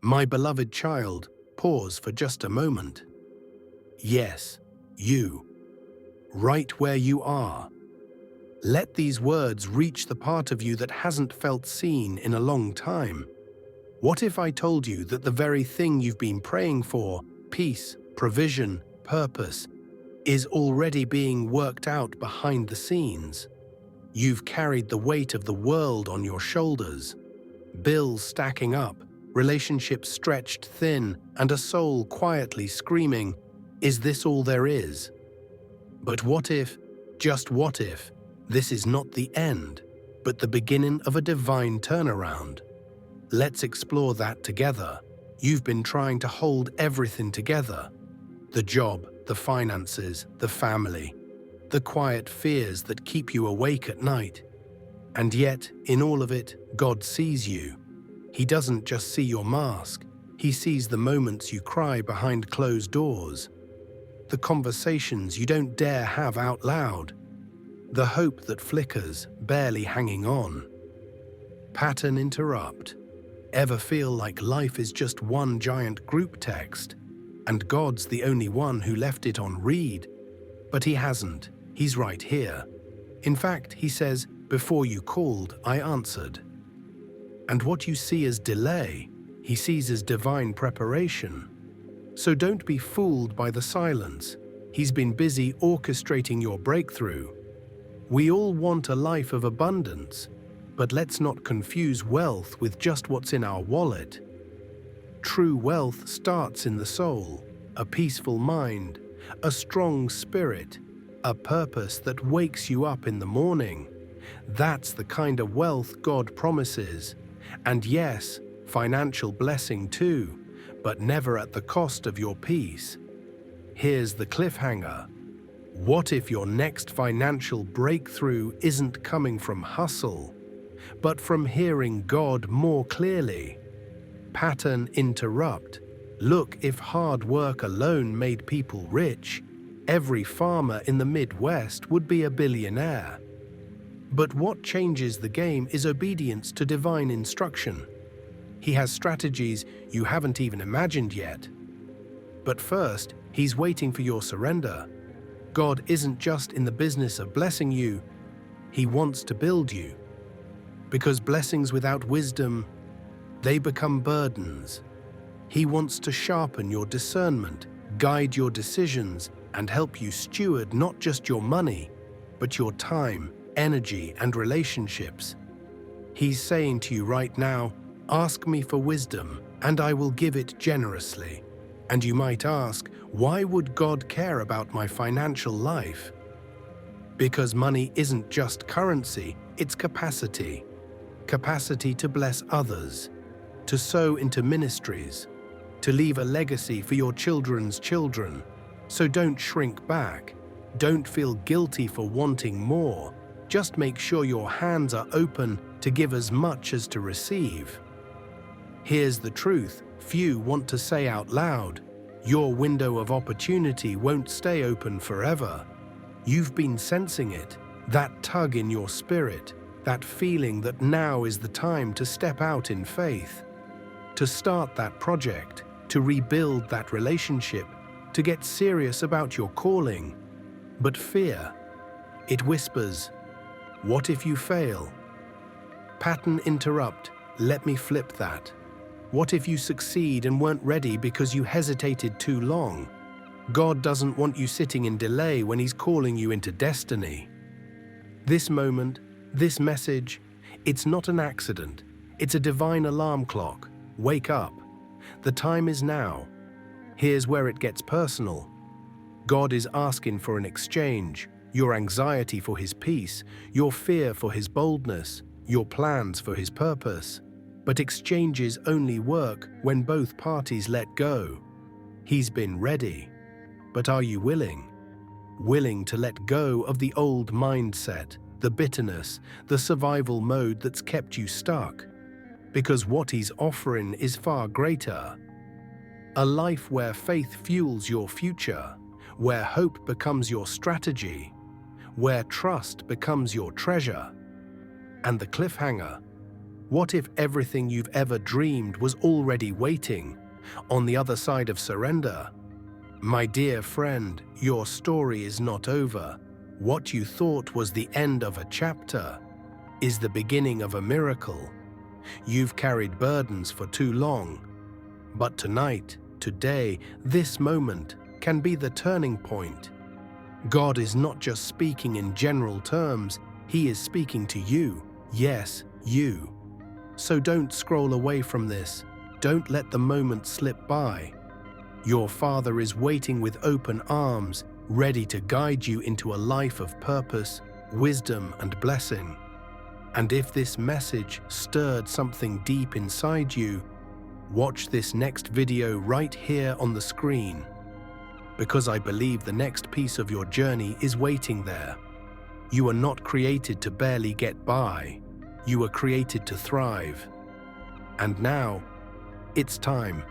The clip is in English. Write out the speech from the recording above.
My beloved child, pause for just a moment. Yes, you, right where you are. Let these words reach the part of you that hasn't felt seen in a long time. What if I told you that the very thing you've been praying for, peace, provision, purpose, is already being worked out behind the scenes? You've carried the weight of the world on your shoulders, bills stacking up, relationships stretched thin, and a soul quietly screaming, "Is this all there is?" But what if, just what if, this is not the end, but the beginning of a divine turnaround? Let's explore that together. You've been trying to hold everything together. The job, the finances, the family, the quiet fears that keep you awake at night. And yet, in all of it, God sees you. He doesn't just see your mask. He sees the moments you cry behind closed doors, the conversations you don't dare have out loud, the hope that flickers, barely hanging on. Pattern interrupt. Ever feel like life is just one giant group text, and God's the only one who left it on read? But He hasn't. He's right here. In fact, He says, "Before you called, I answered." And what you see as delay, He sees as divine preparation. So don't be fooled by the silence. He's been busy orchestrating your breakthrough. We all want a life of abundance, but let's not confuse wealth with just what's in our wallet. True wealth starts in the soul, a peaceful mind, a strong spirit, a purpose that wakes you up in the morning. That's the kind of wealth God promises. And yes, financial blessing too, but never at the cost of your peace. Here's the cliffhanger. What if your next financial breakthrough isn't coming from hustle, but from hearing God more clearly? Pattern interrupt. Look, if hard work alone made people rich, every farmer in the Midwest would be a billionaire. But what changes the game is obedience to divine instruction. He has strategies you haven't even imagined yet. But first, He's waiting for your surrender. God isn't just in the business of blessing you, He wants to build you. Because blessings without wisdom, they become burdens. He wants to sharpen your discernment, guide your decisions, and help you steward not just your money, but your time, energy, and relationships. He's saying to you right now, "Ask me for wisdom, and I will give it generously." And you might ask, why would God care about my financial life? Because money isn't just currency, it's capacity. Capacity to bless others, to sow into ministries, to leave a legacy for your children's children. So don't shrink back. Don't feel guilty for wanting more. Just make sure your hands are open to give as much as to receive. Here's the truth few want to say out loud. Your window of opportunity won't stay open forever. You've been sensing it, that tug in your spirit, that feeling that now is the time to step out in faith, to start that project, to rebuild that relationship, to get serious about your calling. But fear, it whispers, "What if you fail?" Pattern interrupt, let me flip that. What if you succeed and weren't ready because you hesitated too long? God doesn't want you sitting in delay when He's calling you into destiny. This moment, this message, it's not an accident. It's a divine alarm clock. Wake up. The time is now. Here's where it gets personal. God is asking for an exchange, your anxiety for His peace, your fear for His boldness, your plans for His purpose. But exchanges only work when both parties let go. He's been ready. But are you willing? Willing to let go of the old mindset, the bitterness, the survival mode that's kept you stuck? Because what He's offering is far greater. A life where faith fuels your future, where hope becomes your strategy, where trust becomes your treasure. And the cliffhanger, What if everything you've ever dreamed was already waiting on the other side of surrender? My dear friend, your story is not over. What you thought was the end of a chapter is the beginning of a miracle. You've carried burdens for too long, but tonight, today, this moment can be the turning point. God is not just speaking in general terms, He is speaking to you. Yes, you. So don't scroll away from this. Don't let the moment slip by. Your Father is waiting with open arms, ready to guide you into a life of purpose, wisdom, and blessing. And if this message stirred something deep inside you, watch this next video right here on the screen, because I believe the next piece of your journey is waiting there. You are not created to barely get by. You were created to thrive. And now, it's time.